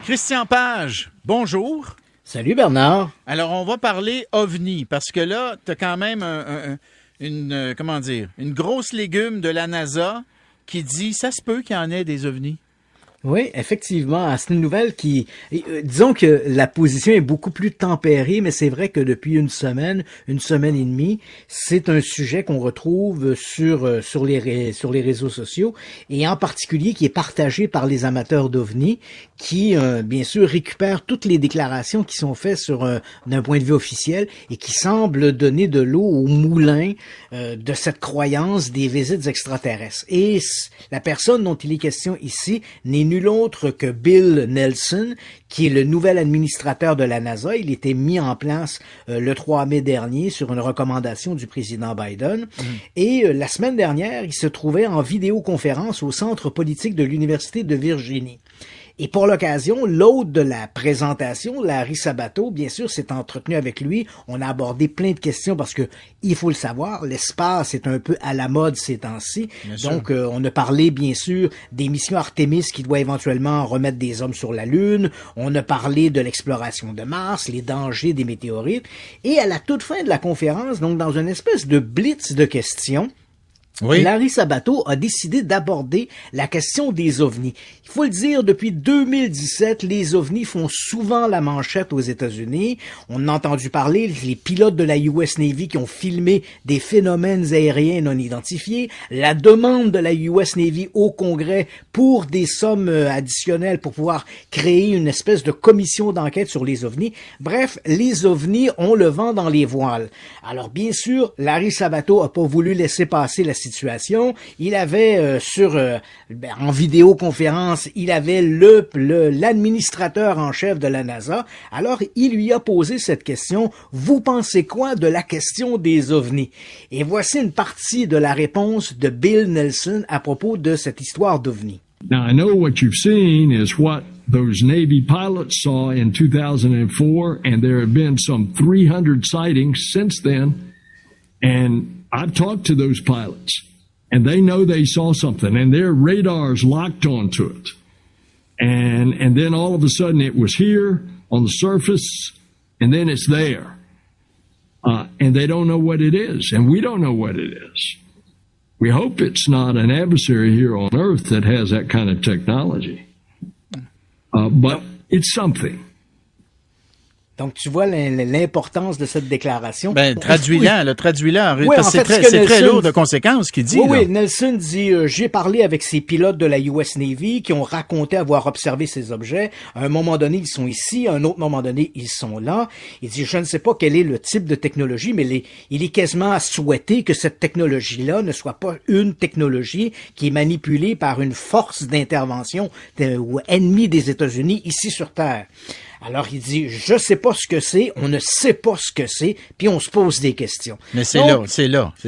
Christian Page, bonjour. Salut Bernard. Alors, on va parler OVNI, parce que là, tu as quand même une grosse légume de la NASA qui dit, ça se peut qu'il y en ait des OVNI. Oui, effectivement, c'est une nouvelle qui, disons que la position est beaucoup plus tempérée, mais c'est vrai que depuis une semaine et demie, c'est un sujet qu'on retrouve sur les réseaux sociaux et en particulier qui est partagé par les amateurs d'OVNI qui, bien sûr, récupèrent toutes les déclarations qui sont faites d'un point de vue officiel et qui semblent donner de l'eau au moulin de cette croyance des visites extraterrestres. Et la personne dont il est question ici n'est nul autre que Bill Nelson, qui est le nouvel administrateur de la NASA. Il était mis en place le 3 mai dernier sur une recommandation du président Biden. Et la semaine dernière, il se trouvait en vidéoconférence au centre politique de l'Université de Virginie. Et pour l'occasion, l'hôte de la présentation, Larry Sabato, bien sûr, s'est entretenu avec lui. On a abordé plein de questions parce que, il faut le savoir, l'espace est un peu à la mode ces temps-ci. Donc, on a parlé, bien sûr, des missions Artemis qui doit éventuellement remettre des hommes sur la Lune. On a parlé de l'exploration de Mars, les dangers des météorites. Et à la toute fin de la conférence, donc dans une espèce de blitz de questions, oui. Larry Sabato a décidé d'aborder la question des ovnis. Il faut le dire, depuis 2017, les ovnis font souvent la manchette aux États-Unis. On a entendu parler les pilotes de la US Navy qui ont filmé des phénomènes aériens non identifiés, la demande de la US Navy au Congrès pour des sommes additionnelles pour pouvoir créer une espèce de commission d'enquête sur les ovnis. Bref, les ovnis ont le vent dans les voiles. Alors bien sûr, Larry Sabato a pas voulu laisser passer la situation. Il avait en vidéoconférence, il avait l'administrateur en chef de la NASA. Alors, il lui a posé cette question. Vous pensez quoi de la question des ovnis? Et voici une partie de la réponse de Bill Nelson à propos de cette histoire d'ovnis. Now, I know what you've seen is what those Navy pilots saw in 2004, and there have been some 300 sightings since then. And I've talked to those pilots, and they know they saw something, and their radar's locked onto it. And then all of a sudden it was here on the surface, and then it's there. And they don't know what it is, and we don't know what it is. We hope it's not an adversary here on Earth that has that kind of technology. But it's something. Donc, tu vois l'importance de cette déclaration. Ben, traduis-la. Oui, parce que c'est très lourd de conséquences, qu'il dit. Oui, Nelson dit, j'ai parlé avec ces pilotes de la US Navy qui ont raconté avoir observé ces objets. À un moment donné, ils sont ici. À un autre moment donné, ils sont là. Il dit, je ne sais pas quel est le type de technologie, mais il est quasiment à souhaiter que cette technologie-là ne soit pas une technologie qui est manipulée par une force d'intervention ou ennemie des États-Unis ici sur Terre. Alors, il dit, je sais pas ce que c'est, on ne sait pas ce que c'est, puis on se pose des questions. Mais c'est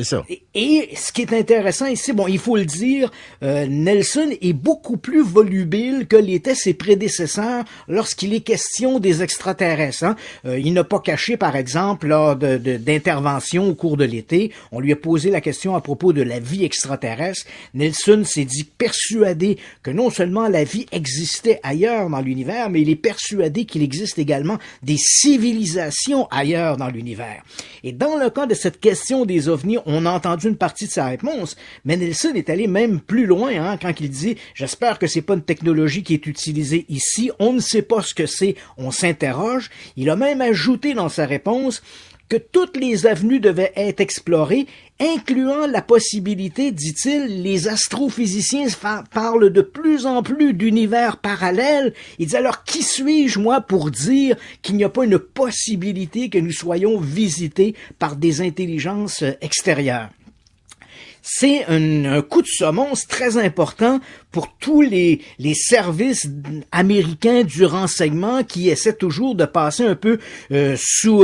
ça. Et ce qui est intéressant ici, bon, il faut le dire, Nelson est beaucoup plus volubile que l'étaient ses prédécesseurs lorsqu'il est question des extraterrestres. Hein. Il n'a pas caché, par exemple, lors d'interventions au cours de l'été, on lui a posé la question à propos de la vie extraterrestre. Nelson s'est dit persuadé que non seulement la vie existait ailleurs dans l'univers, mais il est persuadé qu'il existe également des civilisations ailleurs dans l'univers. Et dans le cas de cette question des ovnis, on a entendu une partie de sa réponse, mais Nelson est allé même plus loin quand il dit « J'espère que c'est pas une technologie qui est utilisée ici, on ne sait pas ce que c'est, on s'interroge ». Il a même ajouté dans sa réponse que toutes les avenues devaient être explorées, incluant la possibilité, dit-il, les astrophysiciens parlent de plus en plus d'univers parallèles. Il dit alors, qui suis-je, moi, pour dire qu'il n'y a pas une possibilité que nous soyons visités par des intelligences extérieures? C'est un coup de semonce très important pour tous les services américains du renseignement qui essaient toujours de passer un peu sous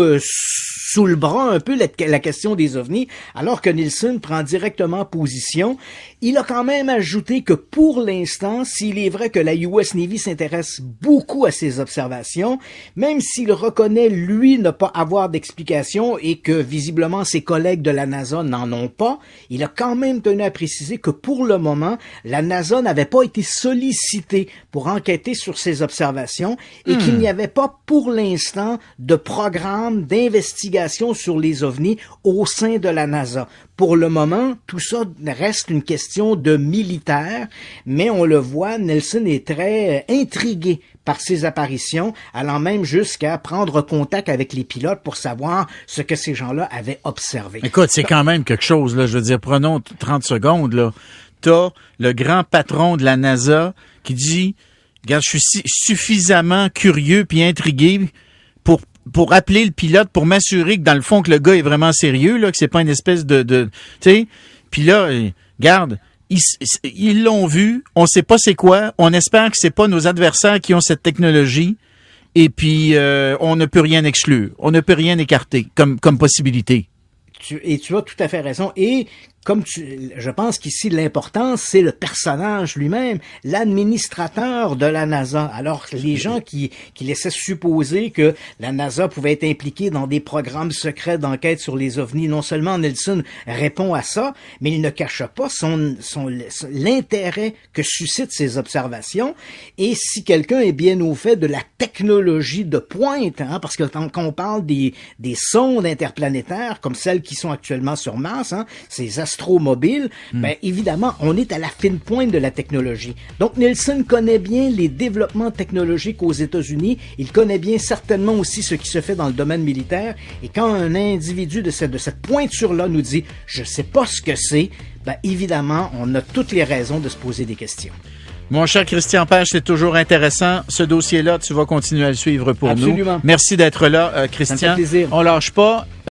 sous le bras un peu la question des ovnis, alors que Nielsen prend directement position. Il a quand même ajouté que pour l'instant, s'il est vrai que la US Navy s'intéresse beaucoup à ces observations, même s'il reconnaît, lui, ne pas avoir d'explication et que visiblement ses collègues de la NASA n'en ont pas, il a quand même tenu à préciser que pour le moment, la NASA n'avait pas été sollicitée pour enquêter sur ces observations et qu'il n'y avait pas pour l'instant de programme d'investigation sur les ovnis au sein de la NASA. Pour le moment, tout ça reste une question de militaire, mais on le voit, Nelson est très intrigué par ces apparitions, allant même jusqu'à prendre contact avec les pilotes pour savoir ce que ces gens-là avaient observé. Écoute, c'est quand même quelque chose, là. Je veux dire, prenons 30 secondes, là. T'as le grand patron de la NASA qui dit, regarde, je suis suffisamment curieux puis intrigué pour appeler le pilote, pour m'assurer que dans le fond que le gars est vraiment sérieux, là, que c'est pas une espèce de tu sais. Puis là, regarde, ils l'ont vu, on sait pas c'est quoi, on espère que c'est pas nos adversaires qui ont cette technologie, et puis on ne peut rien exclure, on ne peut rien écarter comme possibilité. Tu as tout à fait raison. Et je pense qu'ici l'important, c'est le personnage lui-même, l'administrateur de la NASA. Alors, les gens qui laissaient supposer que la NASA pouvait être impliquée dans des programmes secrets d'enquête sur les ovnis, non seulement Nelson répond à ça, mais il ne cache pas l'intérêt que suscitent ces observations. Et si quelqu'un est bien au fait de la technologie de pointe, parce que quand on parle des sondes interplanétaires, comme celles qui sont actuellement sur Mars, ces astromobiles, ben évidemment, on est à la fine pointe de la technologie. Donc, Nelson connaît bien les développements technologiques aux États-Unis. Il connaît bien certainement aussi ce qui se fait dans le domaine militaire. Et quand un individu de cette pointure-là nous dit « je sais pas ce que c'est », ben évidemment, on a toutes les raisons de se poser des questions. Mon cher Christian Page, c'est toujours intéressant. Ce dossier-là, tu vas continuer à le suivre pour Absolument. nous. Merci d'être là, Christian. Ça me fait plaisir. On lâche pas.